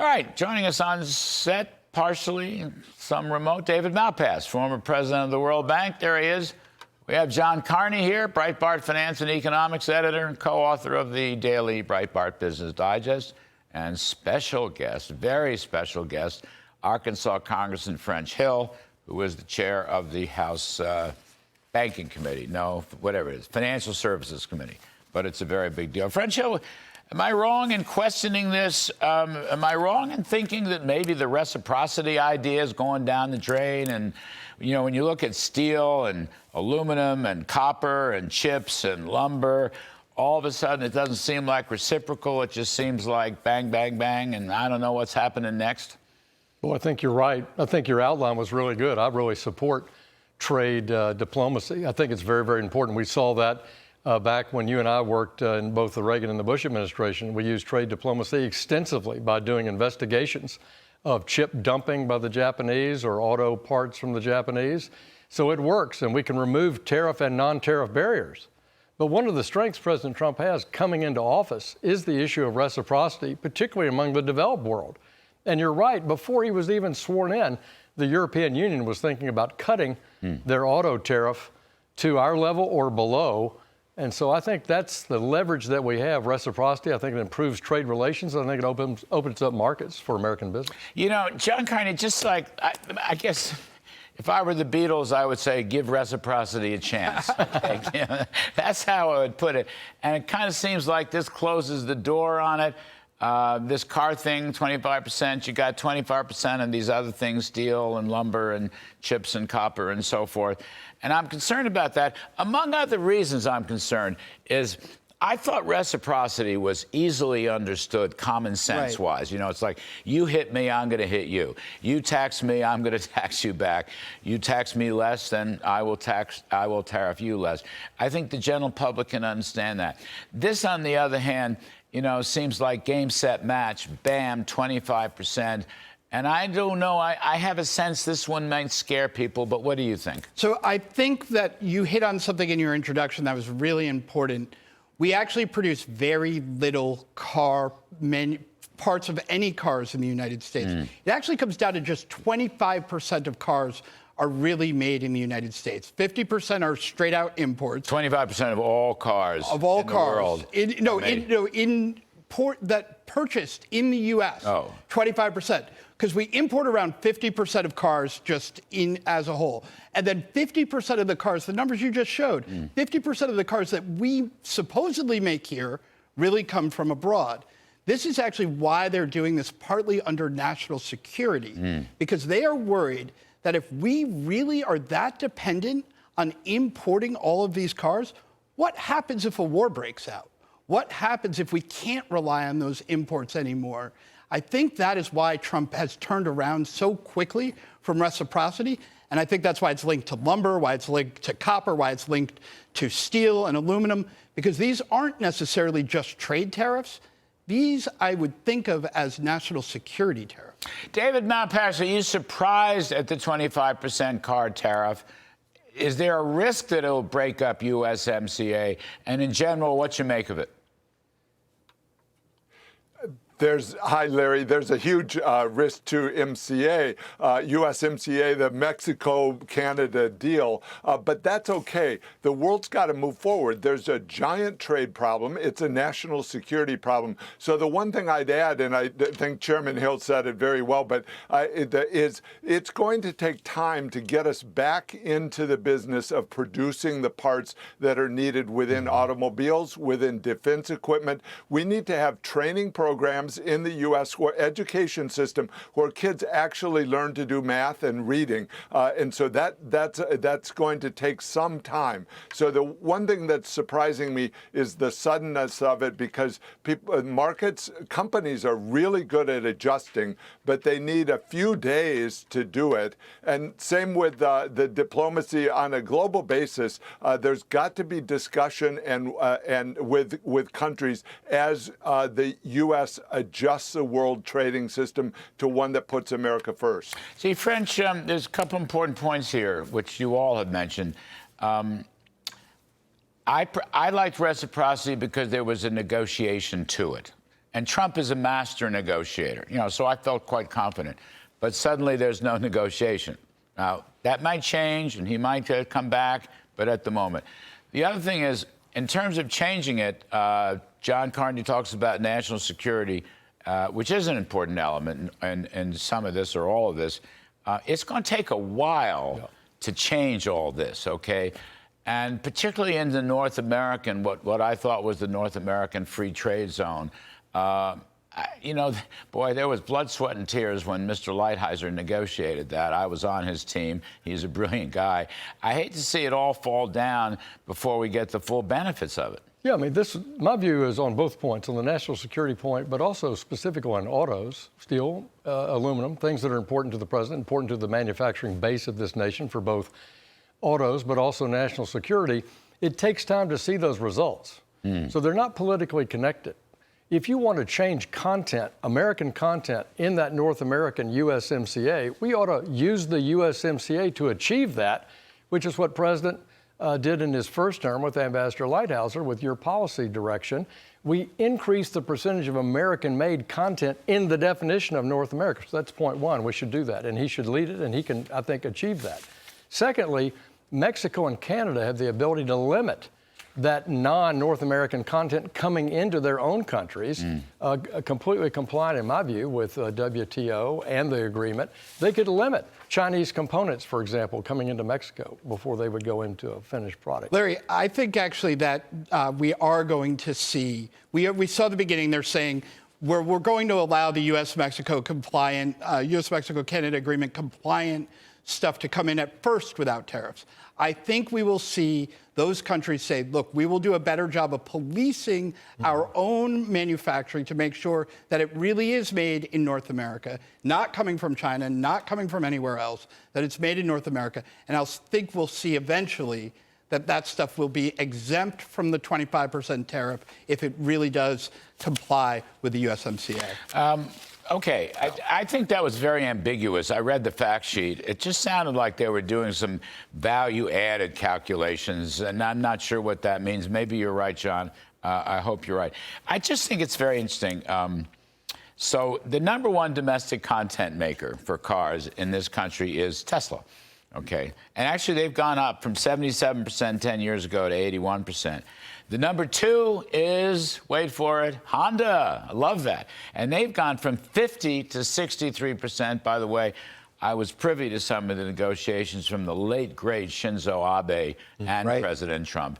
All right, joining us on set, partially, some remote, David Malpass, former president of the World Bank. There he is. We have John Carney here, Breitbart Finance and Economics editor and co-author of the daily Breitbart Business Digest. And special guest, very special guest, Arkansas Congressman French Hill, who is the chair of the House Banking Committee. No, whatever it is, Financial Services Committee. But it's a very big deal. French Hill, am I wrong in questioning this? Am I wrong in thinking that maybe the reciprocity idea is going down the drain? And, you know, when you look at steel and aluminum and copper and chips and lumber, all of a sudden it doesn't seem like reciprocal. It just seems like bang, bang, bang, and I don't know what's happening next. Well, I think you're right. I think your outline was really good. I really support trade diplomacy. I think it's very, very important. We saw that back when you and I worked in both the Reagan and the Bush administration. We used trade diplomacy extensively by doing investigations of chip dumping by the Japanese or auto parts from the Japanese. So it works, and we can remove tariff and non-tariff barriers. But one of the strengths President Trump has coming into office is the issue of reciprocity, particularly among the developed world. And you're right, before he was even sworn in, the European Union was thinking about cutting their auto tariff to our level or below. And so I think that's the leverage that we have, reciprocity. I think it improves trade relations. I think it opens up markets for American business. You know, John Carney, just like, I guess, if I were the Beatles, I would say give reciprocity a chance. That's how I would put it. And it kind of seems like this closes the door on it. This car thing, 25%, you got 25% on these other things, steel and lumber and chips and copper and so forth. And I'm concerned about that. Among other reasons I'm concerned is I thought reciprocity was easily understood, common sense-wise. You know, it's like, you hit me, I'm going to hit you. You tax me, I'm going to tax you back. You tax me less, then I will tariff you less. I think the general public can understand that. This, on the other hand, you know, seems like game, set, match, bam, 25%. And I don't know, I have a sense this one might scare people, but what do you think? So I think that you hit on something in your introduction that was really important. We actually produce very little parts of any cars in the United States. It actually comes down to just 25% of cars are really made in the United States. 50% are straight out imports. 25% of all cars in the world. That purchased in the U.S. 25%. Because we import around 50% of cars just in as a whole. And then 50% of the cars, the numbers you just showed, 50% of the cars that we supposedly make here really come from abroad. This is actually why they're doing this partly under national security, because they are worried that if we really are that dependent on importing all of these cars, what happens if a war breaks out? What happens if we can't rely on those imports anymore? I think that is why Trump has turned around so quickly from reciprocity. And I think that's why it's linked to lumber, why it's linked to copper, why it's linked to steel and aluminum, because these aren't necessarily just trade tariffs. These I would think of as national security tariffs. David Malpass, are you surprised at the 25% car tariff? Is there a risk that it'll break up USMCA? And in general, what you make of it? Hi, Larry. There's a huge risk to MCA, USMCA, the Mexico-Canada deal, but that's okay. The world's got to move forward. There's a giant trade problem. It's a national security problem. So the one thing I'd add, and I think Chairman Hill said it very well, but it's going to take time to get us back into the business of producing the parts that are needed within automobiles, within defense equipment. We need to have training programs in the U.S. education system where kids actually learn to do math and reading, and so that's going to take some time. So the one thing that's surprising me is the suddenness of it, because companies are really good at adjusting, but they need a few days to do it. And same with the diplomacy on a global basis. There's got to be discussion and with countries as the U.S. adjusts the world trading system to one that puts America first. See, French, there's a couple important points here, which you all have mentioned. I liked reciprocity because there was a negotiation to it. And Trump is a master negotiator, so I felt quite confident. But suddenly there's no negotiation. Now, that might change, and he might come back, but at the moment. The other thing is, in terms of changing it, John Carney talks about national security, which is an important element in some of this or all of this. It's going to take a while to change all this, okay? And particularly in the North American, what I thought was the North American free trade zone. Boy, there was blood, sweat, and tears when Mr. Lighthizer negotiated that. I was on his team. He's a brilliant guy. I hate to see it all fall down before we get the full benefits of it. Yeah, I mean, my view is on both points, on the national security point, but also specifically on autos, steel, aluminum, things that are important to the president, important to the manufacturing base of this nation for both autos, but also national security. It takes time to see those results. So they're not politically connected. If you want to change content, American content in that North American USMCA, we ought to use the USMCA to achieve that, which is what President did in his first term with Ambassador Lighthizer with your policy direction. We increased the percentage of American-made content in the definition of North America. So that's point one. We should do that, and he should lead it, and he can, I think, achieve that. Secondly, Mexico and Canada have the ability to limit that non-North American content coming into their own countries, completely compliant, in my view, with WTO and the agreement. They could limit Chinese components, for example, coming into Mexico before they would go into a finished product. Larry, I think actually that we are going to see, we saw at the beginning they're saying we're going to allow the U.S.-Mexico compliant, U.S.-Mexico-Canada agreement compliant stuff to come in at first without tariffs. I think we will see those countries say, look, we will do a better job of policing our own manufacturing to make sure that it really is made in North America, not coming from China, not coming from anywhere else, that it's made in North America. And I think we'll see eventually that stuff will be exempt from the 25% tariff if it really does comply with the USMCA. Okay, I think that was very ambiguous. I read the fact sheet. It just sounded like they were doing some value-added calculations, and I'm not sure what that means. Maybe you're right, John. I hope you're right. I just think it's very interesting. So the number one domestic content maker for cars in this country is Tesla. Okay, and actually they've gone up from 77% 10 years ago to 81%. The number two is, wait for it, Honda. I love that. And they've gone from 50 to 63%. By the way, I was privy to some of the negotiations from the late, great Shinzo Abe and President Trump,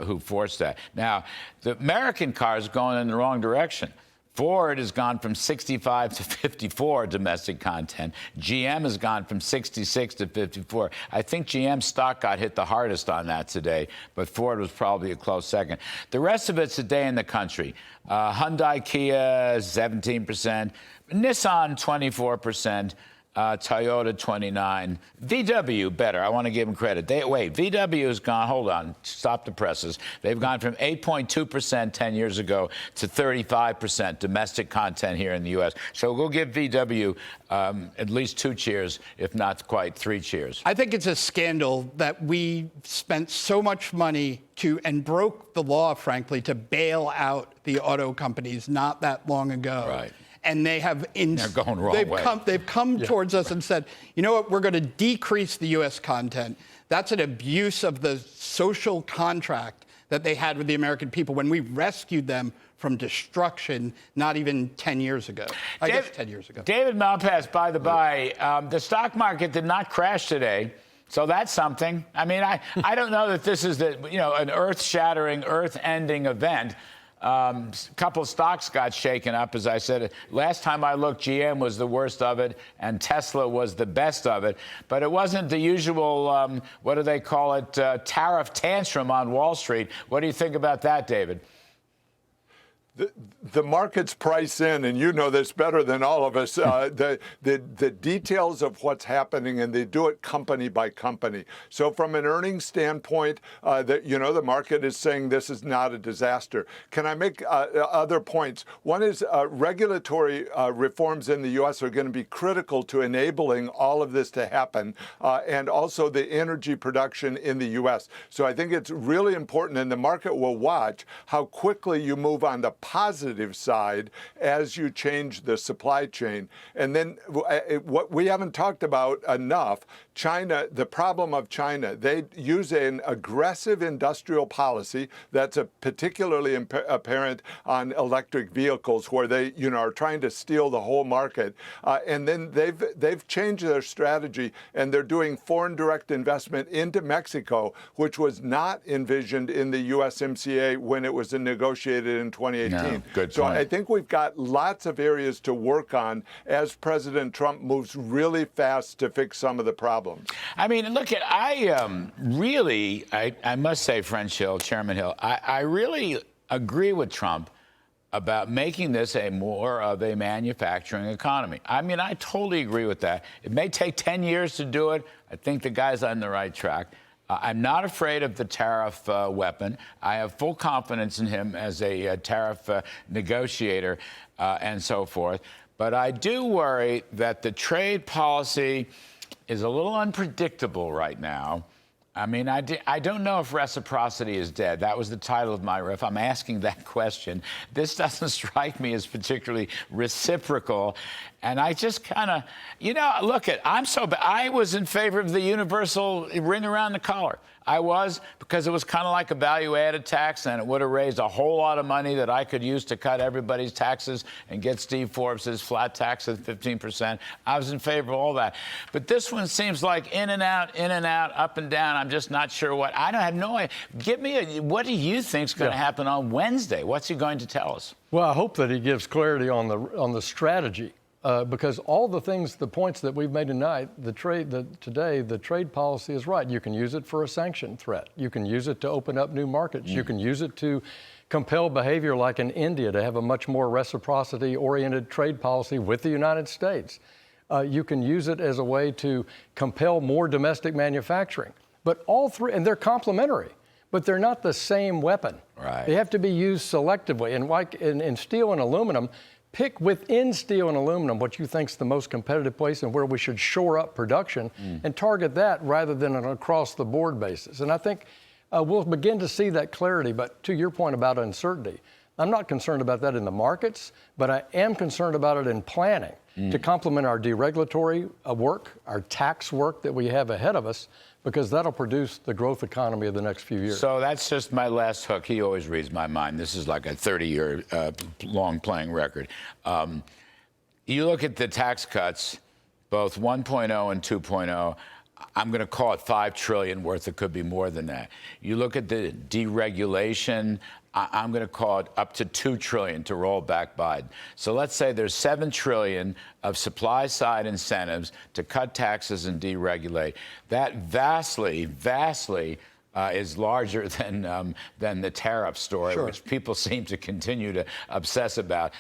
who forced that. Now, the American car is going in the wrong direction. Ford has gone from 65 to 54 domestic content. GM has gone from 66 to 54. I think GM stock got hit the hardest on that today, but Ford was probably a close second. The rest of it's a day in the country. Hyundai, Kia, 17%. Nissan, 24%. Toyota 29, VW better. I want to give them credit. VW has gone, hold on, stop the presses. They've gone from 8.2% 10 years ago to 35% domestic content here in the U.S. So we'll give VW at least 2 cheers, if not quite 3 cheers. I think it's a scandal that we spent so much money and broke the law, frankly, to bail out the auto companies not that long ago. Right. And they have they're going the wrong way. They've come towards us and said, you know what, we're going to decrease the U.S. content. That's an abuse of the social contract that they had with the American people when we rescued them from destruction not even 10 years ago. I guess 10 years ago. David Malpass, by the by, the stock market did not crash today. So that's something. I mean, I don't know that this is an earth-shattering, earth-ending event. A couple stocks got shaken up, as I said. Last time I looked, GM was the worst of it, and Tesla was the best of it. But it wasn't the usual, what do they call it, tariff tantrum on Wall Street. What do you think about that, David? The markets price in, and you know this better than all of us, the details of what's happening, and they do it company by company. So from an earnings standpoint, the market is saying this is not a disaster. Can I make other points? One is regulatory reforms in the U.S. are going to be critical to enabling all of this to happen, and also the energy production in the U.S. So I think it's really important, and the market will watch how quickly you move on the positive side as you change the supply chain. And then what we haven't talked about enough, China, the problem of China, they use an aggressive industrial policy that's particularly apparent on electric vehicles, where they, are trying to steal the whole market. And then they've changed their strategy, and they're doing foreign direct investment into Mexico, which was not envisioned in the USMCA when it was negotiated in 2018. No, good so point. I think we've got lots of areas to work on as President Trump moves really fast to fix some of the problems. I mean, look, I must say, French Hill, Chairman Hill, I really agree with Trump about making this more of a manufacturing economy. I mean, I totally agree with that. It may take 10 years to do it. I think the guy's on the right track. I'm not afraid of the tariff weapon. I have full confidence in him as a tariff negotiator and so forth. But I do worry that the trade policy is a little unpredictable right now. I mean, I don't know if reciprocity is dead. That was the title of my riff. I'm asking that question. This doesn't strike me as particularly reciprocal. And I just kind of, look, I was in favor of the universal ring around the collar. I was, because it was kind of like a value-added tax, and it would have raised a whole lot of money that I could use to cut everybody's taxes and get Steve Forbes' flat tax at 15%. I was in favor of all that. But this one seems like in and out, up and down. I'm just not sure what. I don't have no idea. What do you think is going to happen on Wednesday? What's he going to tell us? Well, I hope that he gives clarity on the strategy. Because all the points that we've made tonight, the trade policy is right. You can use it for a sanction threat. You can use it to open up new markets. You can use it to compel behavior like in India to have a much more reciprocity-oriented trade policy with the United States. You can use it as a way to compel more domestic manufacturing. But all three, and they're complementary, but they're not the same weapon. Right. They have to be used selectively. And like in steel and aluminum, pick within steel and aluminum what you think is the most competitive place and where we should shore up production and target that rather than an across-the-board basis. And I think we'll begin to see that clarity. But to your point about uncertainty, I'm not concerned about that in the markets, but I am concerned about it in planning to complement our deregulatory work, our tax work that we have ahead of us, because that'll produce the growth economy of the next few years. So that's just my last hook. He always reads my mind. This is like a 30-year long playing record. You look at the tax cuts, both 1.0 and 2.0, I'm going to call it $5 trillion worth. It could be more than that. You look at the deregulation, I'm going to call it up to $2 trillion to roll back Biden. So let's say there's $7 trillion of supply-side incentives to cut taxes and deregulate. That vastly is larger than the tariff story, which people seem to continue to obsess about.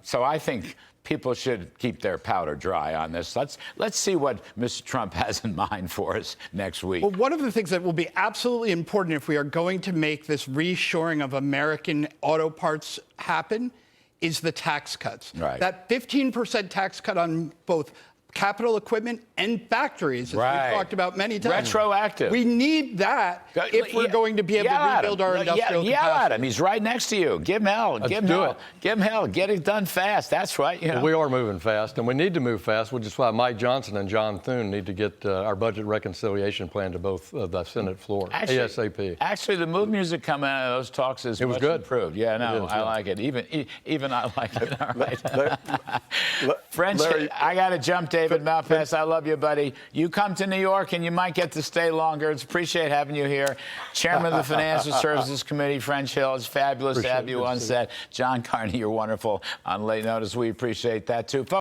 So I think people should keep their powder dry on this. Let's see what Mr. Trump has in mind for us next week. Well, one of the things that will be absolutely important if we are going to make this reshoring of American auto parts happen is the tax cuts. Right. That 15% tax cut on both capital equipment and factories, as we've talked about many times. Retroactive. We need that if we're going to be able to rebuild our industrial capacity. Yell at him. He's right next to you. Give him hell. Give him hell. Give him hell. Get it done fast. That's right. Well, we are moving fast, and we need to move fast, which is why Mike Johnson and John Thune need to get our budget reconciliation plan to both the Senate floor ASAP. Actually, the mood music coming out of those talks is much improved. Yeah, no, I like it. Even I like it. All right. French, Larry, I got to jump, David Malpass. I love you, buddy. You come to New York, and you might get to stay longer. It's appreciate having you here. Chairman of the Financial Services Committee, French Hill. It's fabulous to have you on set. John Carney, you're wonderful on late notice. We appreciate that, too.